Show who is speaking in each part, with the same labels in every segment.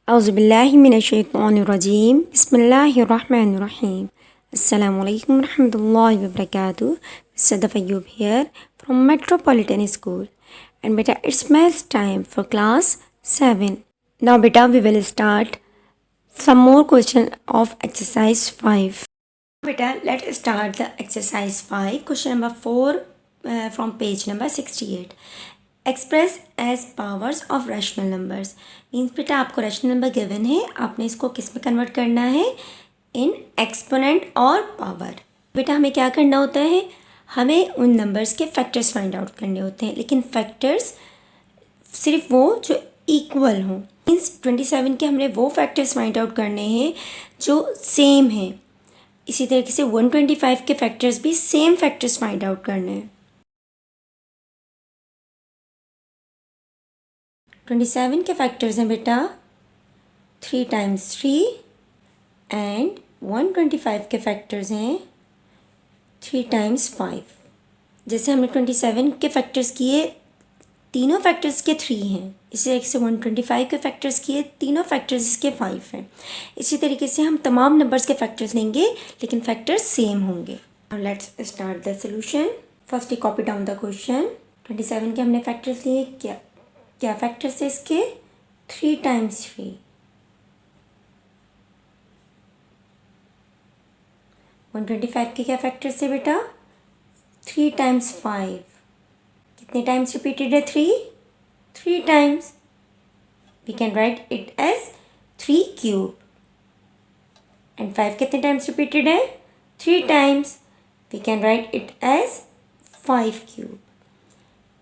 Speaker 1: औज़ुबिल्लाहिमिनश्शैतानिर्रजीम बिस्मिल्लाहिर्रहमानिर्रहीम अस्सलामु अलैकुम रहमतुल्लाहि व बरकातुहू Sadaf Ayyub here from Metropolitan School and beta it's math time for class 7. Now beta we will start some more question of exercise 5. Beta let's start the exercise 5 question number 4 from page number 68. Express as powers of rational numbers means बेटा आपको rational number given है, आपने इसको किस में convert करना है, इन exponent और पावर। बेटा हमें क्या करना होता है, हमें उन नंबर्स के फैक्टर्स फाइंड आउट करने होते हैं, लेकिन फैक्टर्स सिर्फ वो जो इक्वल हों। मीन्स 27 के हमने वो फैक्टर्स फाइंड आउट करने हैं जो सेम हैं। इसी तरीके से 125 के फैक्टर्स भी सेम फैक्टर्स फाइंड आउट करने हैं। 27 के फैक्टर्स हैं बेटा 3 टाइम्स 3 एंड 125 के फैक्टर्स हैं 3 टाइम्स 5। जैसे हमने 27 के फैक्टर्स किए, तीनों फैक्टर्स के 3 हैं, इसी तरीके से 125 के फैक्टर्स किए, तीनों फैक्टर्स इसके 5 हैं। इसी तरीके से हम तमाम नंबर्स के फैक्टर्स लेंगे लेकिन फैक्टर्स सेम होंगे। Let's start the solution. First copy down the question. 27 के हमने फैक्टर्स लिए, क्या फैक्टर्स है इसके, 3 टाइम्स 3, 125 के क्या फैक्टर्स है बेटा, 3 टाइम्स 5। कितने टाइम्स रिपीटेड है, 3 times. We can write it as 3 cube. And 5 कितने टाइम्स रिपीटेड है, 3 times. We can write it as 5 cube.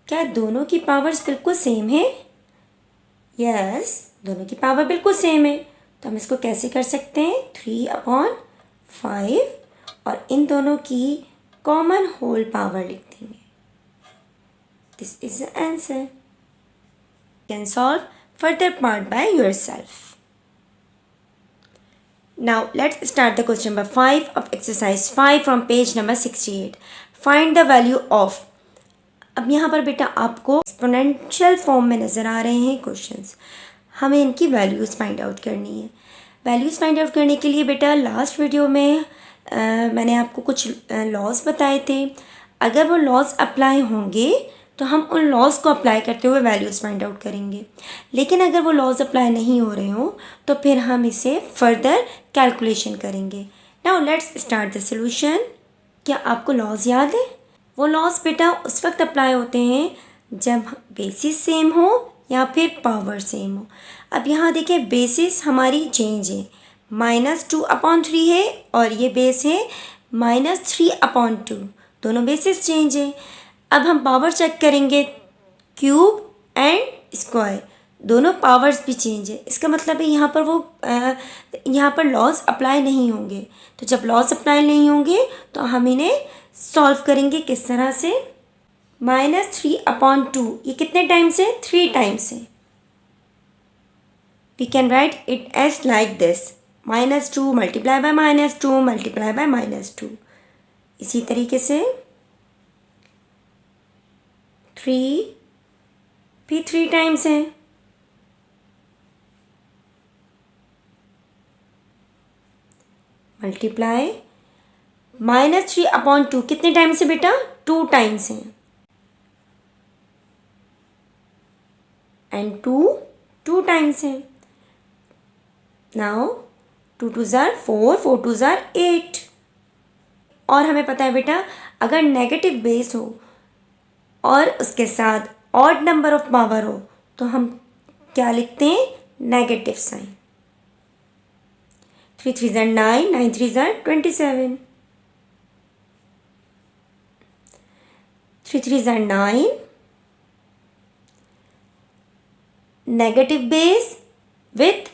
Speaker 1: क्या दोनों की पावर्स बिल्कुल सेम है? यस, दोनों की पावर बिल्कुल सेम है। तो हम इसको कैसे कर सकते हैं, 3/5 और इन दोनों की कॉमन होल पावर लिख देंगे। This is the answer. You can solve further part by yourself. Now let's start the question number 5 of exercise 5 from page number 68. Find the value of। अब यहाँ पर बेटा आपको एक्सपोनेंशियल फॉर्म में नज़र आ रहे हैं क्वेश्चंस, हमें इनकी वैल्यूज़ फाइंड आउट करनी है। वैल्यूज़ फाइंड आउट करने के लिए बेटा लास्ट वीडियो में मैंने आपको कुछ लॉज बताए थे। अगर वो लॉज अप्लाई होंगे तो हम उन लॉज को अप्लाई करते हुए वैल्यूज़ फाइंड आउट करेंगे, लेकिन अगर वो लॉज अप्लाई नहीं हो रहे हों तो फिर हम इसे फर्दर कैलकुलेशन करेंगे। Now let's start the solution. क्या आपको लॉज याद है? वो लॉज बेटा उस वक्त अप्लाई होते हैं जब बेसिस सेम हो या फिर पावर सेम हो। अब यहाँ देखिए बेसिस हमारी चेंज है, -2/3 है और ये बेस है -3/2, दोनों बेसिस चेंज है। अब हम पावर चेक करेंगे, क्यूब एंड स्क्वायर, दोनों पावर्स भी चेंज है। इसका मतलब है यहाँ पर यहाँ पर लॉज अप्लाई नहीं होंगे। तो जब लॉज अप्लाई नहीं होंगे तो हम इन्हें सॉल्व करेंगे किस तरह से, -3/2 ये कितने टाइम्स है, 3 टाइम्स है। We can write it as like this, -2 multiply by -2 multiply by -2। इसी तरीके से 3 भी 3 टाइम्स है, मल्टीप्लाई -3/2 कितने टाइम्स है बेटा, 2 टाइम्स है, एंड 2 टाइम्स है। नाउ 2 2 ज़ार 4, 4 2 ज़ार 8। और हमें पता है बेटा अगर नेगेटिव बेस हो और उसके साथ ऑड नंबर ऑफ पावर हो तो हम क्या लिखते हैं, नेगेटिव साइन। 3 3 ज़ार 9, 9 3 ज़ार 27, 3 3 ज़ार 9, negative base with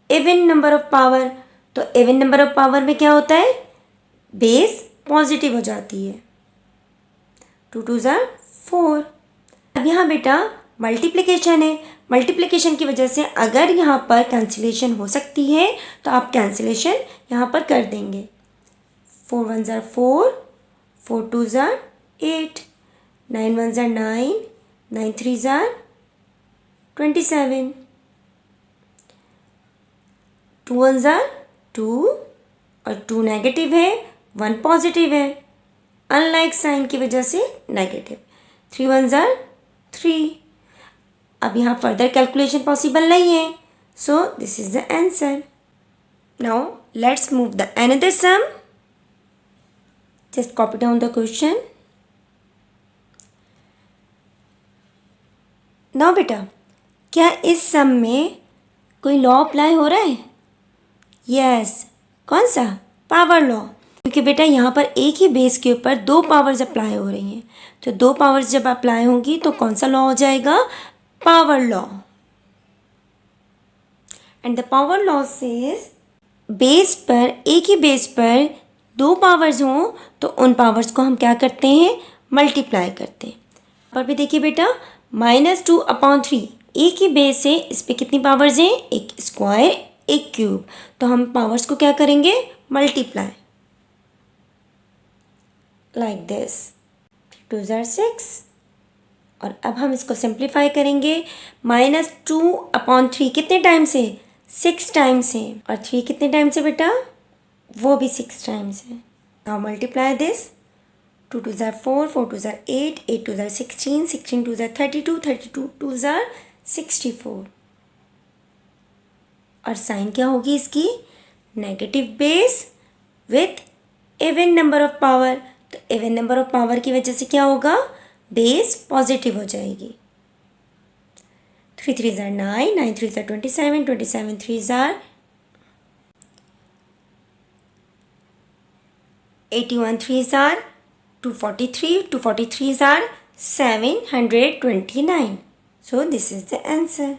Speaker 1: even number of power. तो इवन नंबर ऑफ पावर में क्या होता है, बेस पॉजिटिव हो जाती है। 2 2 ज़ार 4। अब यहाँ बेटा मल्टीप्लिकेशन है, मल्टीप्लिकेशन की वजह से अगर यहाँ पर कैंसिलेशन हो सकती है तो आप कैंसिलेशन यहाँ पर कर देंगे। 4 1 ज़ार 4, 4 2 ज़ार 8, 9 1 ज़ार 9, 9 3 ज़ार 27, 2 1s are 2 और 2 नेगेटिव है, 1 पॉजिटिव है, अनलाइक साइन की वजह से नेगेटिव। 3 1s are 3। अब यहाँ फर्दर कैलकुलेशन पॉसिबल नहीं है, so this is the answer. Now let's move the another sum. Just copy down the question. Now बेटा, क्या इस सम में कोई लॉ अप्लाई हो रहा है? यस। कौन सा? Power law. क्योंकि बेटा यहाँ पर एक ही बेस के ऊपर 2 पावर्स अप्लाई हो रही हैं, तो 2 पावर्स जब अप्लाई होंगी तो कौन सा लॉ हो जाएगा? Power law. And the power law says base पर, एक ही बेस पर 2 पावर्स हों तो उन पावर्स को हम क्या करते हैं? मल्टीप्लाई करते हैं। पर भी देखिए बेटा, -2/3 एक ही बेस है, इस पे कितनी पावर्स हैं? एक स्क्वायर, एक क्यूब, तो हम पावर्स को क्या करेंगे? Multiply, like this. 2s are 6। और अब हम इसको सिंप्लीफाई करेंगे। -2/3 कितने टाइम्स है? 6 टाइम्स है। और 3 कितने टाइम्स है बेटा? वो भी 6 टाइम्स है। Now multiply this. 2 2s are 4, 4 2s are 8, 8 2s are 16, 16 2s are 32, 32 2s are 64। और साइन क्या होगी इसकी? Negative base with even number of power. तो इवन नंबर ऑफ पावर की वजह से क्या होगा? बेस पॉजिटिव हो जाएगी। 3 3s are 9, 9 3s are 27, 27 3s are 81 3s are 243, 243s are 729. So this is the answer.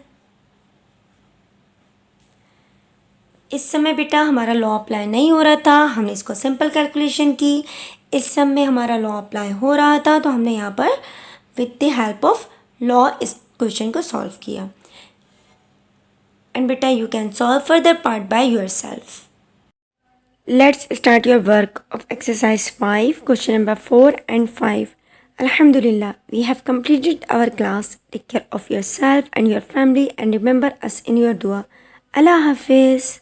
Speaker 1: इस समय बेटा हमारा लॉ अप्लाई नहीं हो रहा था, हमने इसको सिंपल कैलकुलेशन की। इस सम में हमारा लॉ अप्लाई हो रहा था, तो हमने यहाँ पर with the help of law इस क्वेश्चन को सॉल्व किया। एंड बेटा you can solve further part by yourself. Let's start your work of exercise 5, question number 4 and 5. Alhamdulillah, we have completed our class. Take care of yourself and your family and remember us in your dua. Allah Hafiz.